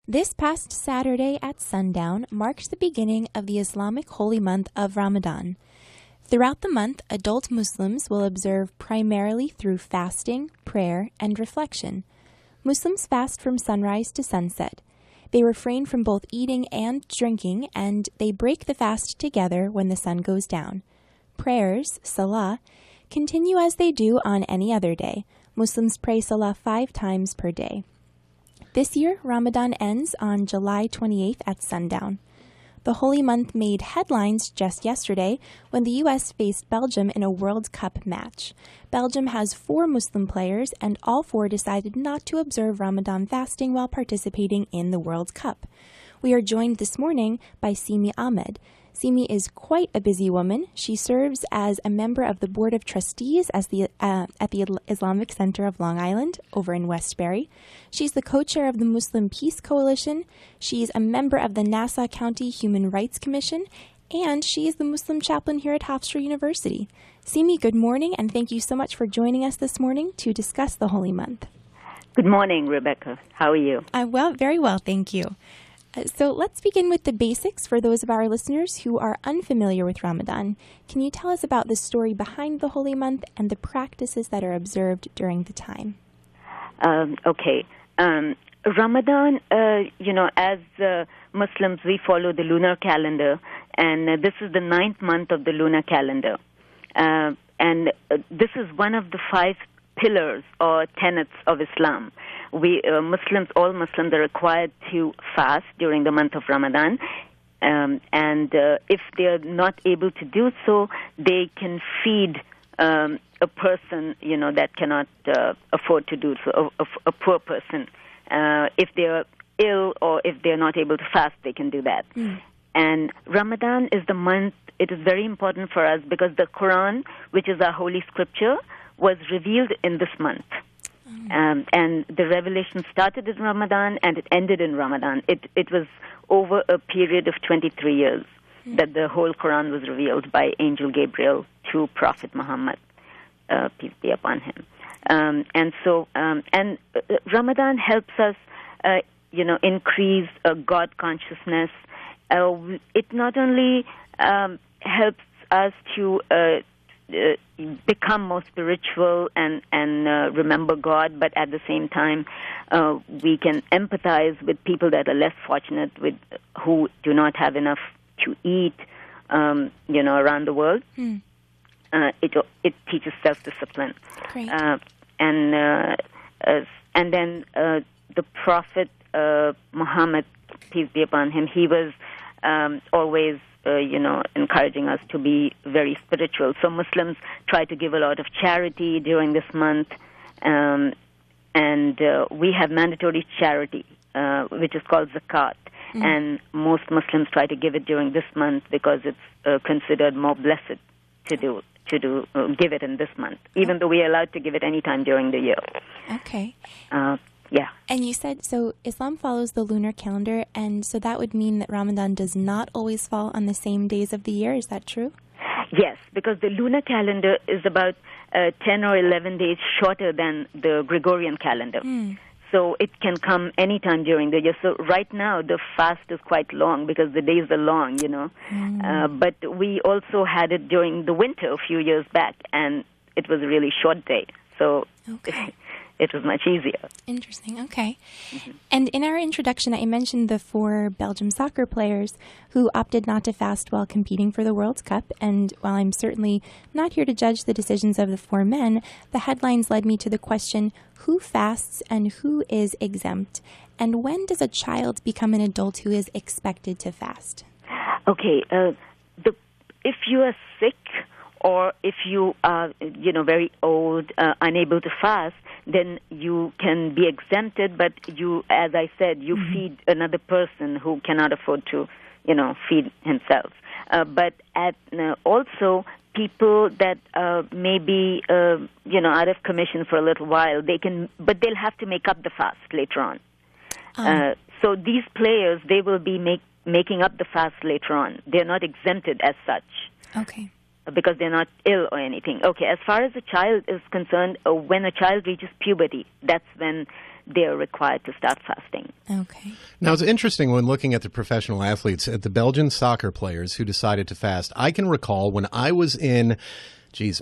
This past Saturday at sundown marked the beginning of the Islamic holy month of Ramadan. Throughout the month, adult Muslims will observe primarily through fasting, prayer, and reflection. Muslims fast from sunrise to sunset. They refrain from both eating and drinking, and they break the fast together when the sun goes down. Prayers, salah, continue as they do on any other day. Muslims pray salah 5 times per day. This year, Ramadan ends on July 28th at sundown. The holy month made headlines just yesterday when the U.S. faced Belgium in a World Cup match. Belgium has 4 Muslim players, and all 4 decided not to observe Ramadan fasting while participating in the World Cup. We are joined this morning by Seemi Ahmed. Seemi is quite a busy woman. She serves as a member of the Board of Trustees at the Islamic Center of Long Island over in Westbury. She's the co-chair of the Muslim Peace Coalition. She's a member of the Nassau County Human Rights Commission, and she is the Muslim chaplain here at Hofstra University. Seemi, good morning, and thank you so much for joining us this morning to discuss the Holy Month. Good morning, Rebecca. How are you? Well, very well, thank you. So let's begin with the basics for those of our listeners who are unfamiliar with Ramadan. Can you tell us about the story behind the holy month and the practices that are observed during the time? Okay. Ramadan, as Muslims, we follow the lunar calendar, and this is the 9th month of the lunar calendar. And this is one of the 5 pillars or tenets of Islam. All Muslims are required to fast during the month of Ramadan, and if they are not able to do so, they can feed a person, that cannot afford to do so, a poor person. If they are ill or if they are not able to fast, they can do that. And Ramadan is the month. It is very important for us because the Quran, which is our holy scripture, was revealed in this month. And the revelation started in Ramadan and it ended in Ramadan. It was over a period of 23 years that the whole Quran was revealed by Angel Gabriel to Prophet Muhammad, peace be upon him. And Ramadan helps us, increase God consciousness. It not only helps us to become more spiritual and remember God, but at the same time, we can empathize with people that are less fortunate, who do not have enough to eat, around the world. It teaches self-discipline. Great. And then the Prophet Muhammad, peace be upon him, he was always encouraging us to be very spiritual. So Muslims try to give a lot of charity during this month, and we have mandatory charity, which is called zakat. And most Muslims try to give it during this month because it's considered more blessed to give it in this month, even though we are allowed to give it any time during the year. Okay. Yeah. And you said, so Islam follows the lunar calendar, and so that would mean that Ramadan does not always fall on the same days of the year. Is that true? Yes, because the lunar calendar is about 10 or 11 days shorter than the Gregorian calendar. So it can come anytime during the year. So right now, the fast is quite long because the days are long, But we also had it during the winter a few years back, and it was a really short day. So it was much easier. Interesting. Okay. And in our introduction, I mentioned the 4 Belgium soccer players who opted not to fast while competing for the World Cup. And while I'm certainly not here to judge the decisions of the 4 men, the headlines led me to the question, who fasts and who is exempt? And when does a child become an adult who is expected to fast? Okay. If you are sick or if you are, very old, unable to fast, then you can be exempted, but you, as I said, you feed another person who cannot afford to, feed himself. But also people that may be, out of commission for a little while, but they'll have to make up the fast later on. So these players, they will be making up the fast later on. They're not exempted as such. Okay. Because they're not ill or anything. Okay, as far as a child is concerned, when a child reaches puberty, that's when they are required to start fasting. Okay. Now, it's interesting when looking at the professional athletes, at the Belgian soccer players who decided to fast. I can recall when I was in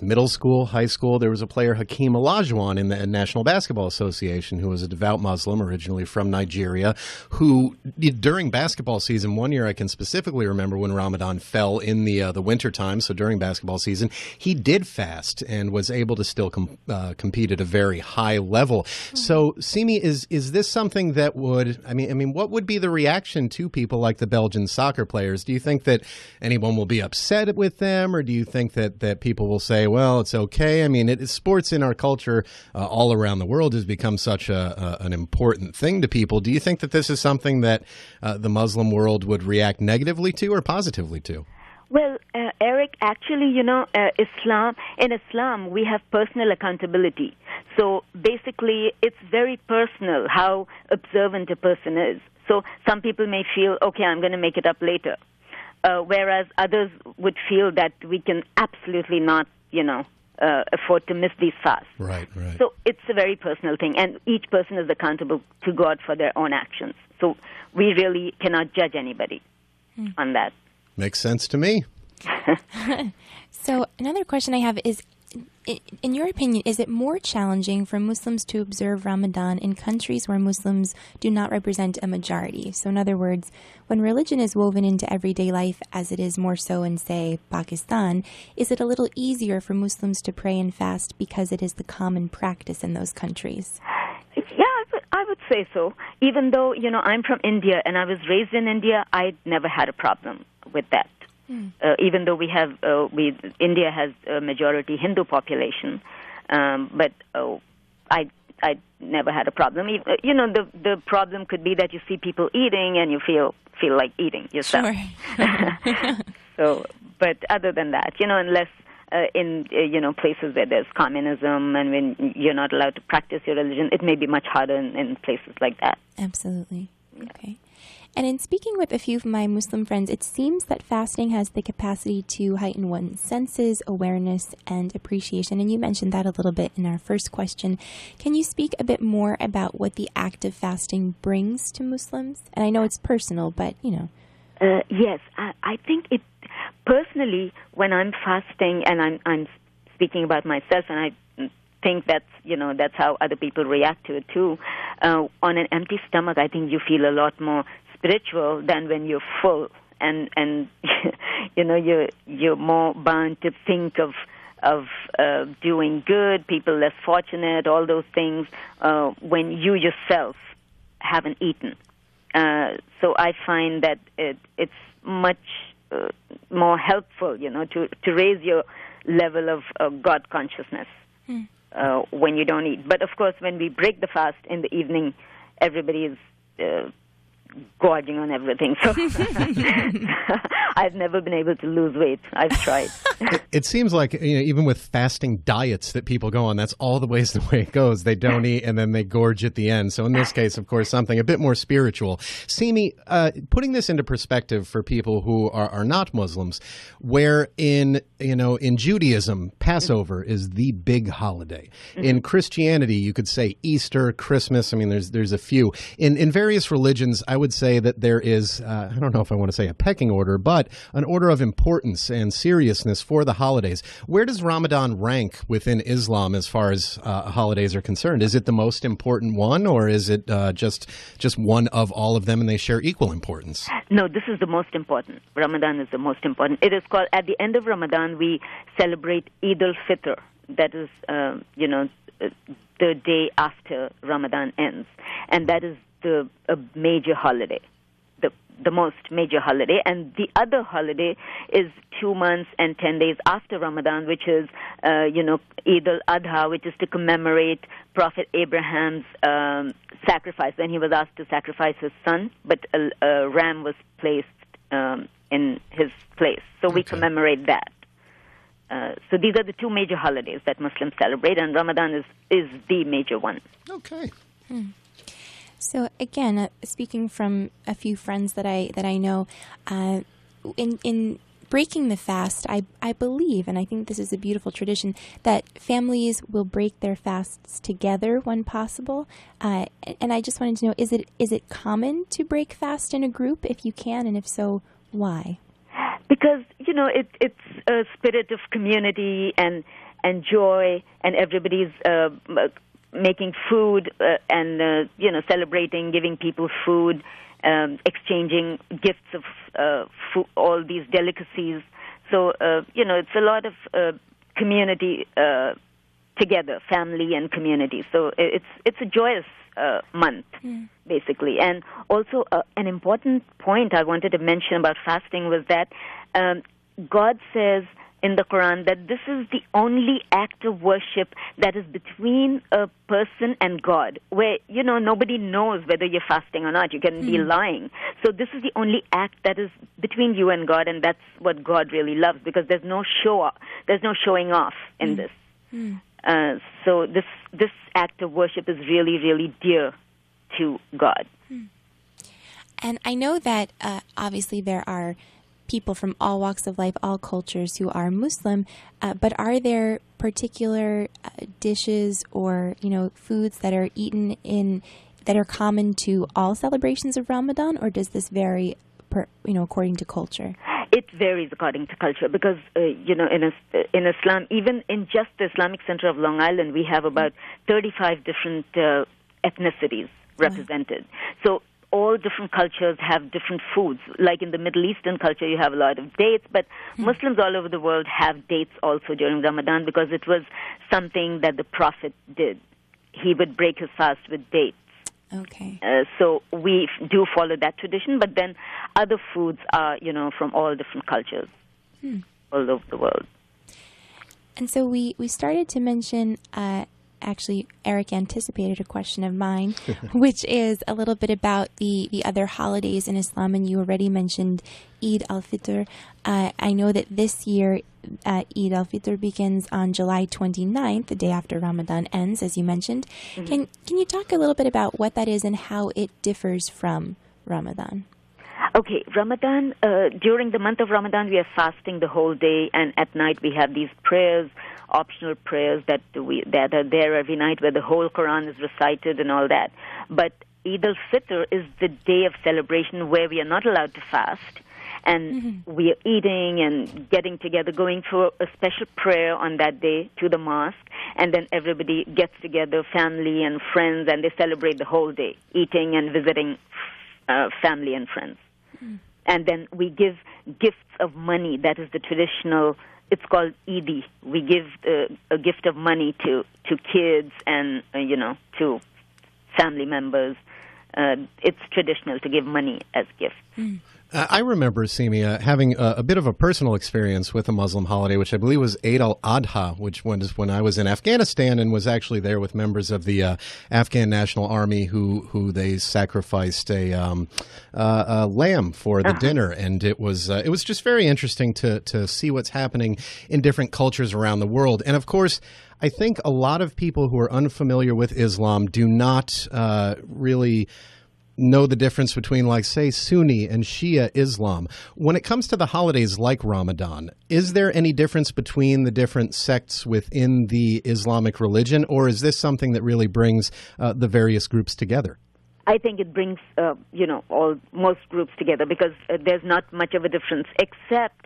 middle school, high school, there was a player, Hakeem Olajuwon, in the National Basketball Association, who was a devout Muslim, originally from Nigeria, who, during basketball season, one year I can specifically remember when Ramadan fell in the wintertime, so during basketball season, he did fast and was able to still compete at a very high level. So, Seemi, is this something that would, I mean, what would be the reaction to people like the Belgian soccer players? Do you think that anyone will be upset with them, or do you think that people will say, well, it's okay? I mean, sports in our culture all around the world has become such an important thing to people. Do you think that this is something that the Muslim world would react negatively to or positively to? Well, Eric, actually, in Islam, we have personal accountability. So basically, it's very personal how observant a person is. So some people may feel, okay, I'm going to make it up later. Whereas others would feel that we can absolutely not, afford to miss these fasts. Right. So it's a very personal thing, and each person is accountable to God for their own actions. So we really cannot judge anybody on that. Makes sense to me. So another question I have is, in your opinion, is it more challenging for Muslims to observe Ramadan in countries where Muslims do not represent a majority? So in other words, when religion is woven into everyday life as it is more so in, say, Pakistan, is it a little easier for Muslims to pray and fast because it is the common practice in those countries? Yeah, I would say so. Even though, I'm from India and I was raised in India, I never had a problem with that. Even though India has a majority Hindu population, but I never had a problem. The problem could be that you see people eating and you feel like eating yourself. Sure. So, but other than that, unless in places where there's communism and when you're not allowed to practice your religion, it may be much harder in places like that. Absolutely. Okay. And in speaking with a few of my Muslim friends, it seems that fasting has the capacity to heighten one's senses, awareness, and appreciation. And you mentioned that a little bit in our first question. Can you speak a bit more about what the act of fasting brings to Muslims? And I know it's personal, but, Yes, I think it, personally, when I'm fasting, and I'm speaking about myself, and I think that's how other people react to it too. On an empty stomach, I think you feel a lot more spiritual than when you're full, and you're more bound to think of doing good, people less fortunate, all those things when you yourself haven't eaten. So I find that it's much more helpful, to raise your level of God consciousness when you don't eat. But of course, when we break the fast in the evening, everybody is gorging on everything. So I've never been able to lose weight. I've tried. It seems like even with fasting diets that people go on, that's all the way it goes. They don't eat and then they gorge at the end. So in this case, of course, something a bit more spiritual. Seemi, putting this into perspective for people who are not Muslims, where in Judaism, Passover is the big holiday. Mm-hmm. In Christianity, you could say Easter, Christmas. I mean, there's a few. In various religions, I would say that there is, I don't know if I want to say a pecking order, but an order of importance and seriousness for the holidays. Where does Ramadan rank within Islam as far as holidays are concerned? Is it the most important one, or is it just one of all of them and they share equal importance? No, this is the most important. Ramadan is the most important. It is called, at the end of Ramadan, we celebrate alFitr. That is, the day after Ramadan ends. And that is a major holiday, the most major holiday. And the other holiday is 2 months and 10 days after Ramadan, which is, Eid al-Adha, which is to commemorate Prophet Abraham's sacrifice, when he was asked to sacrifice his son, but a ram was placed in his place. So we commemorate that. So these are the two major holidays that Muslims celebrate, and Ramadan is the major one. Okay. So again, speaking from a few friends that I know, in breaking the fast, I believe, and I think this is a beautiful tradition, that families will break their fasts together when possible. And I just wanted to know, is it common to break fast in a group if you can, and if so, why? Because, it's a spirit of community and joy, and everybody's making food and celebrating, giving people food, exchanging gifts of food, all these delicacies. So, it's a lot of community together, family and community. So it's a joyous month, basically. And also an important point I wanted to mention about fasting was that God says in the Quran that this is the only act of worship that is between a person and God, where, nobody knows whether you're fasting or not. You can be lying. So this is the only act that is between you and God, and that's what God really loves, because there's no showing off in this. So this act of worship is really, really dear to God. And I know that obviously there are people from all walks of life, all cultures who are Muslim, but are there particular dishes or foods that are eaten that are common to all celebrations of Ramadan, or does this vary according to culture? It varies according to culture, because in Islam, even in just the Islamic Center of Long Island, we have about 35 different ethnicities represented. So all different cultures have different foods. Like in the Middle Eastern culture, you have a lot of dates, but Muslims all over the world have dates also during Ramadan, because it was something that the Prophet did. He would break his fast with dates. Okay. So we do follow that tradition, but then other foods are, from all different cultures all over the world. And so we started to mention, actually, Eric anticipated a question of mine, which is a little bit about the other holidays in Islam, and you already mentioned Eid al-Fitr. I know that this year Eid al-Fitr begins on July 29th, the day after Ramadan ends, as you mentioned. Can you talk a little bit about what that is and how it differs from Ramadan? Okay, Ramadan, during the month of Ramadan, we are fasting the whole day, and at night we have these prayers, optional prayers that are there every night, where the whole Quran is recited and all that. But Eid al-Fitr is the day of celebration where we are not allowed to fast, and we are eating and getting together, going for a special prayer on that day to the mosque, and then everybody gets together, family and friends, and they celebrate the whole day, eating and visiting family and friends. And then we give gifts of money. That is the traditional, it's called Eid. We give a gift of money to kids and, to family members. It's traditional to give money as gifts. I remember, Seemi, having a bit of a personal experience with a Muslim holiday, which I believe was Eid al-Adha, which was when I was in Afghanistan and was actually there with members of the Afghan National Army who they sacrificed a lamb for the dinner. And it was just very interesting to see what's happening in different cultures around the world. And, of course, I think a lot of people who are unfamiliar with Islam do not really know the difference between, like, say, Sunni and Shia Islam. When it comes to the holidays like Ramadan, is there any difference between the different sects within the Islamic religion, or is this something that really brings the various groups together? I think it brings, most groups together, because there's not much of a difference, except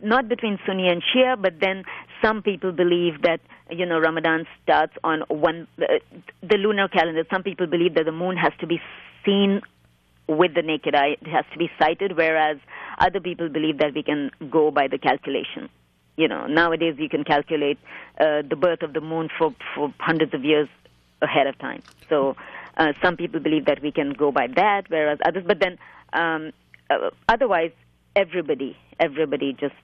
not between Sunni and Shia, but then some people believe that, Ramadan starts on the lunar calendar. Some people believe that the moon has to be seen with the naked eye. It has to be sighted, whereas other people believe that we can go by the calculation. Nowadays you can calculate the birth of the moon for hundreds of years ahead of time. So some people believe that we can go by that, whereas others, but then otherwise everybody just,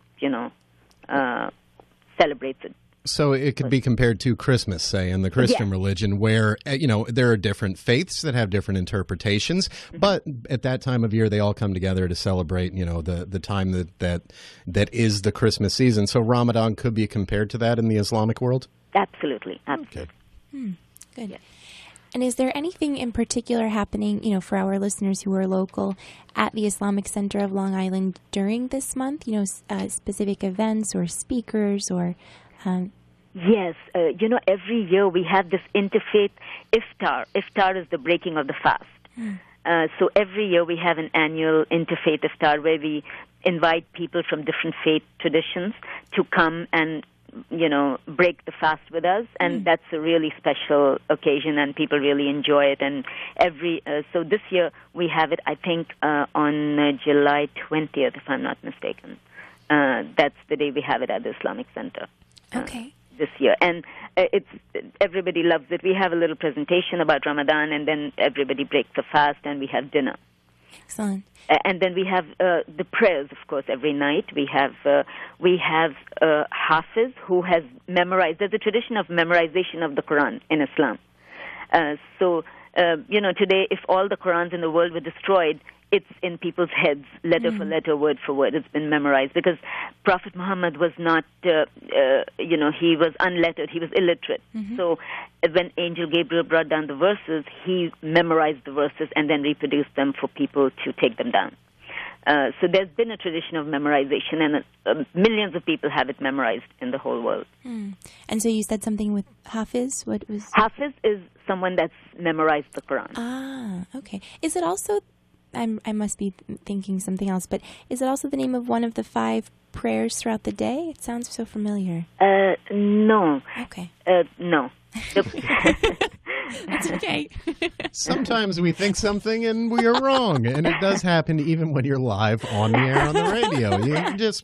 celebrates it. So it could be compared to Christmas, say, in the Christian religion, where, there are different faiths that have different interpretations, but at that time of year, they all come together to celebrate, the time that is the Christmas season. So Ramadan could be compared to that in the Islamic world? Absolutely. Okay. Good. And is there anything in particular happening, for our listeners who are local at the Islamic Center of Long Island during this month? Specific events or speakers or... Yes. Every year we have this interfaith iftar. Iftar is the breaking of the fast. So every year we have an annual interfaith iftar where we invite people from different faith traditions to come and break the fast with us, and that's a really special occasion, and people really enjoy it. And so this year we have it, I think, on July 20th, if I'm not mistaken. That's the day we have it at the Islamic Center. Okay. This year, and everybody loves it. We have a little presentation about Ramadan, and then everybody breaks the fast, and we have dinner. Excellent. And then we have the prayers, of course, every night. We have Hafiz who has memorized. There's a tradition of memorization of the Quran in Islam. Today, if all the Qurans in the world were destroyed, it's in people's heads, letter for letter, word for word. It's been memorized because Prophet Muhammad was not, he was unlettered. He was illiterate. So when Angel Gabriel brought down the verses, he memorized the verses and then reproduced them for people to take them down. So there's been a tradition of memorization, and millions of people have it memorized in the whole world. And so you said something with Hafiz? What was... Hafiz is someone that's memorized the Quran. Ah, okay. Is it also... I must be thinking something else, but is it also the name of one of the 5 prayers throughout the day? It sounds so familiar. No. Okay. No. That's okay. Sometimes we think something and we are wrong, and it does happen even when you're live on the air on the radio.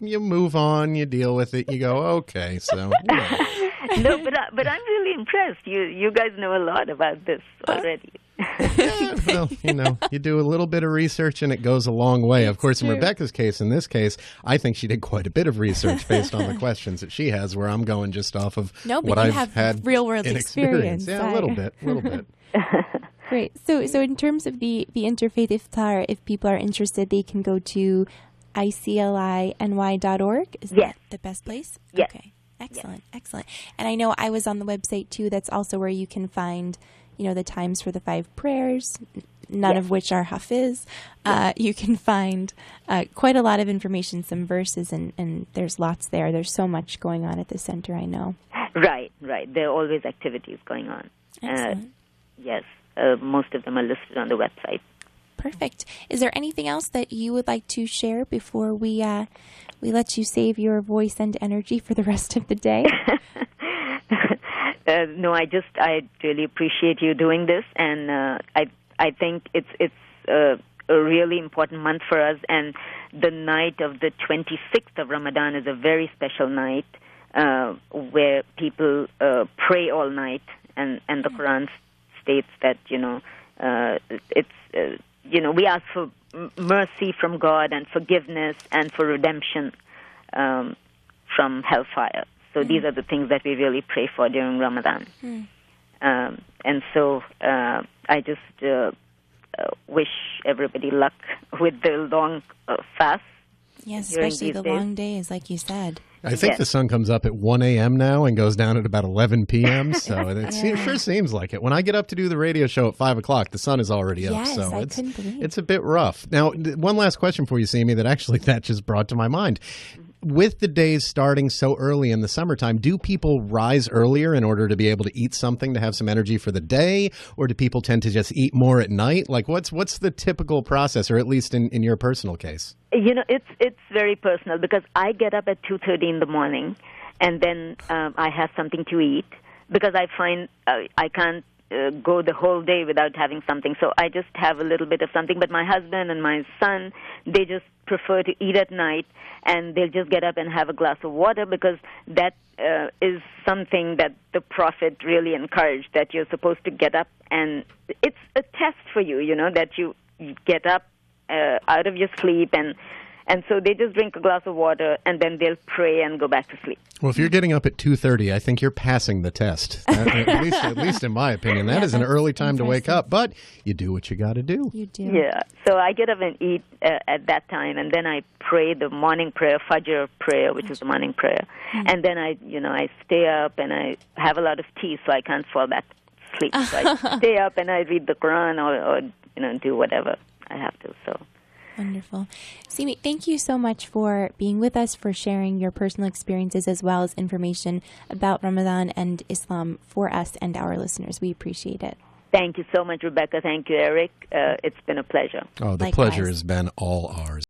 You move on, you deal with it, you go, okay, so... No, but I'm really impressed. You guys know a lot about this already. Yeah, well, you do a little bit of research and it goes a long way. Of course, in Rebecca's case, in this case, I think she did quite a bit of research based on the questions that she has, where I'm going just off of what I've had real world experience. Yeah, a little bit. Great. So in terms of the interfaith iftar, if people are interested, they can go to icliny.org. Is that the best place? Yes. Okay. Excellent. And I know I was on the website too. That's also where you can find, the times for the 5 prayers, none of which are Hafiz. You can find quite a lot of information, some verses, and there's lots there. There's so much going on at the center, I know. Right. There are always activities going on. Excellent. Yes. Most of them are listed on the website. Perfect. Is there anything else that you would like to share before we let you save your voice and energy for the rest of the day? No, I really appreciate you doing this, and I think it's a really important month for us. And the night of the 26th of Ramadan is a very special night where people pray all night, and the Quran states that we ask for mercy from God and forgiveness and for redemption from hellfire. So these are the things that we really pray for during Ramadan. And so I just wish everybody luck with the long fast. Yes, especially the long days, like you said. I think the sun comes up at 1 a.m. now and goes down at about 11 p.m., so it sure seems like it. When I get up to do the radio show at 5 o'clock, the sun is already up, so it's a bit rough. Now, one last question for you, Seemi, that just brought to my mind. With the days starting so early in the summertime, do people rise earlier in order to be able to eat something to have some energy for the day, or do people tend to just eat more at night? Like, what's the typical process, or at least in your personal case? It's very personal because I get up at 2:30 in the morning, and then I have something to eat because I find I can't go the whole day without having something. So I just have a little bit of something. But my husband and my son, they just prefer to eat at night, and they'll just get up and have a glass of water because that is something that the Prophet really encouraged, that you're supposed to get up. And it's a test for you, that you get up out of your sleep, and so they just drink a glass of water, and then they'll pray and go back to sleep. Well, if you're getting up at 2:30, I think you're passing the test. At least in my opinion, that is an early time to wake up. But you do what you got to do. You do. Yeah. So I get up and eat at that time, and then I pray the morning prayer, Fajr prayer, which is the morning prayer, and then I stay up and I have a lot of tea, so I can't fall back sleep. So I stay up and I read the Quran or do whatever I have to. So. Wonderful. Seemi, thank you so much for being with us, for sharing your personal experiences as well as information about Ramadan and Islam for us and our listeners. We appreciate it. Thank you so much, Rebecca. Thank you, Eric. It's been a pleasure. Oh, the Likewise. pleasure has been all ours.